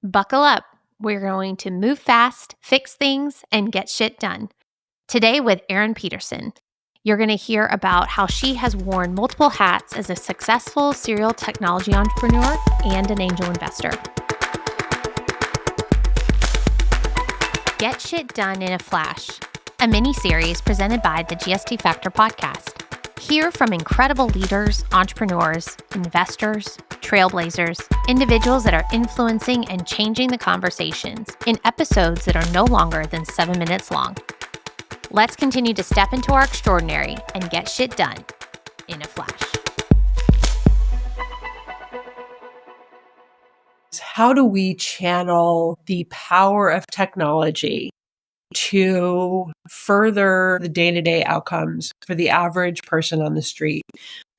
Buckle up. We're going to move fast, fix things, and get shit done. Today with Erynn Petersen, you're going to hear about how she has worn multiple hats as a successful serial technology entrepreneur and an angel investor. Get Shit Done in a Flash, a mini-series presented by the GST Factor podcast. Hear from incredible leaders, entrepreneurs, investors, trailblazers, individuals that are influencing and changing the conversations in episodes that are no longer than 7 minutes long. Let's continue to step into our extraordinary and get shit done in a flash. How do we channel the power of technology to further the day-to-day outcomes for the average person on the street?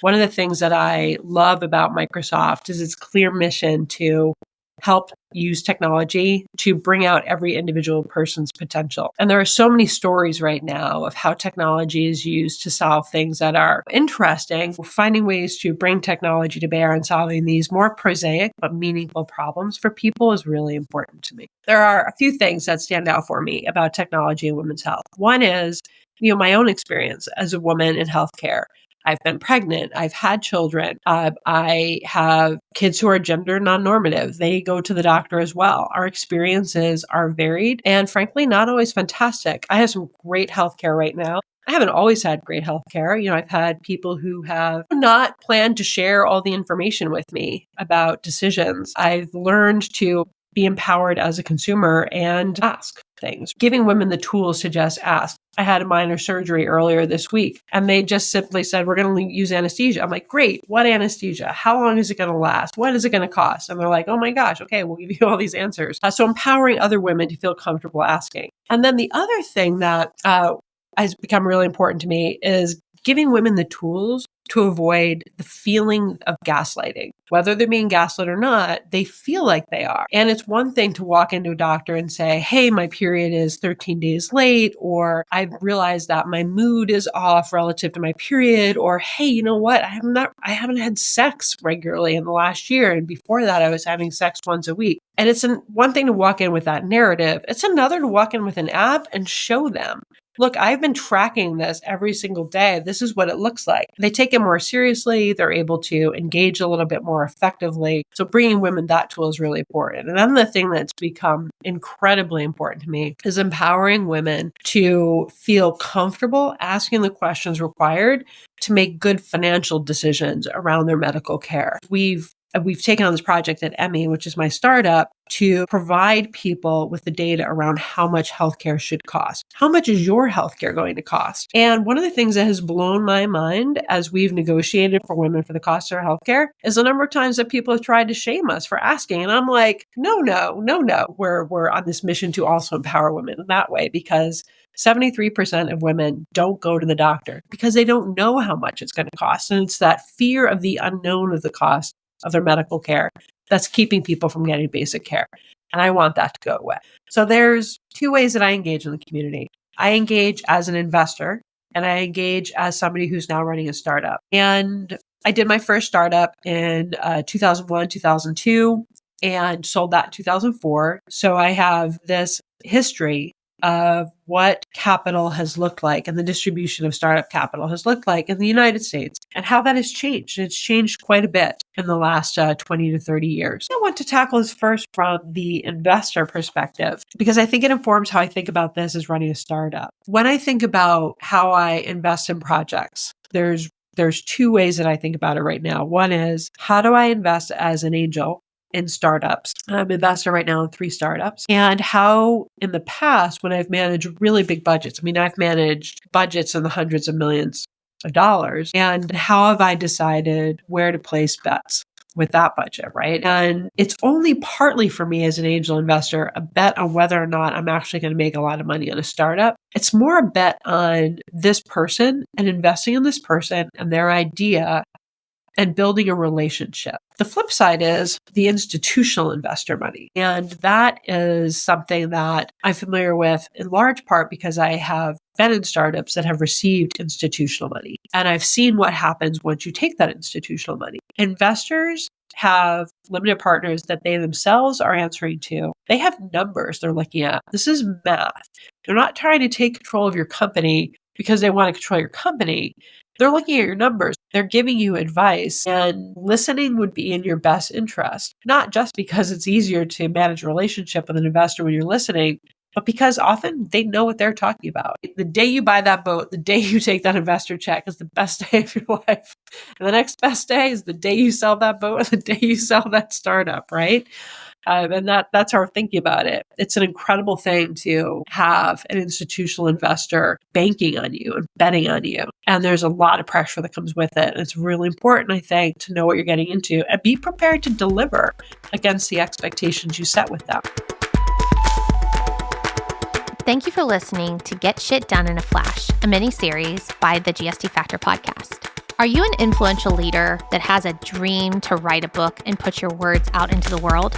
One of the things that I love about Microsoft is its clear mission to help use technology to bring out every individual person's potential. And there are so many stories right now of how technology is used to solve things that are interesting. Finding ways to bring technology to bear and solving these more prosaic but meaningful problems for people is really important to me. There are a few things that stand out for me about technology and women's health. One is, my own experience as a woman in healthcare. I've been pregnant. I've had children. I have kids who are gender non-normative. They go to the doctor as well. Our experiences are varied and frankly, not always fantastic. I have some great healthcare right now. I haven't always had great healthcare. I've had people who have not planned to share all the information with me about decisions. I've learned to be empowered as a consumer and ask things, giving women the tools to just ask. I had a minor surgery earlier this week, and they just simply said, we're going to use anesthesia. I'm like, great. What anesthesia? How long is it going to last? What is it going to cost? And they're like, oh my gosh, okay, we'll give you all these answers. So empowering other women to feel comfortable asking. And then the other thing that has become really important to me is giving women the tools to avoid the feeling of gaslighting. Whether they're being gaslit or not, they feel like they are. And it's one thing to walk into a doctor and say, hey, my period is 13 days late, or I've realized that my mood is off relative to my period, or hey, you know what? I haven't had sex regularly in the last year. And before that, I was having sex once a week. And it's one thing to walk in with that narrative. It's another to walk in with an app and show them, look, I've been tracking this every single day. This is what it looks like. They take it more seriously. They're able to engage a little bit more effectively. So bringing women that tool is really important. And then the thing that's become incredibly important to me is empowering women to feel comfortable asking the questions required to make good financial decisions around their medical care. We've taken on this project at Emme, which is my startup, to provide people with the data around how much healthcare should cost. How much is your healthcare going to cost? And one of the things that has blown my mind as we've negotiated for women for the cost of our healthcare is the number of times that people have tried to shame us for asking. And I'm like, no. We're on this mission to also empower women in that way, because 73% of women don't go to the doctor because they don't know how much it's going to cost. And it's that fear of the unknown of the cost of their medical care that's keeping people from getting basic care. And I want that to go away. So there's two ways that I engage in the community. I engage as an investor, and I engage as somebody who's now running a startup. And I did my first startup in 2001, 2002, and sold that in 2004. So I have this history of what capital has looked like and the distribution of startup capital has looked like in the United States and how that has changed. It's changed quite a bit in the last 20 to 30 years. I want to tackle this first from the investor perspective, because I think it informs how I think about this as running a startup. When I think about how I invest in projects, there's two ways that I think about it right now. One is, how do I invest as an angel in startups? I'm an investor right now in 3 startups. And how in the past, when I've managed really big budgets, I've managed budgets in the hundreds of millions of dollars, and how have I decided where to place bets with that budget, right? And it's only partly for me as an angel investor a bet on whether or not I'm actually going to make a lot of money on a startup. It's more a bet on this person and investing in this person and their idea and building a relationship. The flip side is the institutional investor money. And that is something that I'm familiar with in large part because I have been in startups that have received institutional money. And I've seen what happens once you take that institutional money. Investors have limited partners that they themselves are answering to. They have numbers they're looking at. This is math. They're not trying to take control of your company because they want to control your company. They're looking at your numbers. They're giving you advice, and listening would be in your best interest, not just because it's easier to manage a relationship with an investor when you're listening, but because often they know what they're talking about. The day you buy that boat, the day you take that investor check is the best day of your life. And the next best day is the day you sell that boat or the day you sell that startup, right? And that's how we're thinking about it. It's an incredible thing to have an institutional investor banking on you and betting on you. And there's a lot of pressure that comes with it. And it's really important, I think, to know what you're getting into and be prepared to deliver against the expectations you set with them. Thank you for listening to Get Shit Done in a Flash, a mini-series by the GST Factor podcast. Are you an influential leader that has a dream to write a book and put your words out into the world?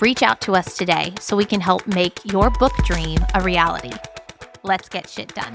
Reach out to us today so we can help make your book dream a reality. Let's get shit done.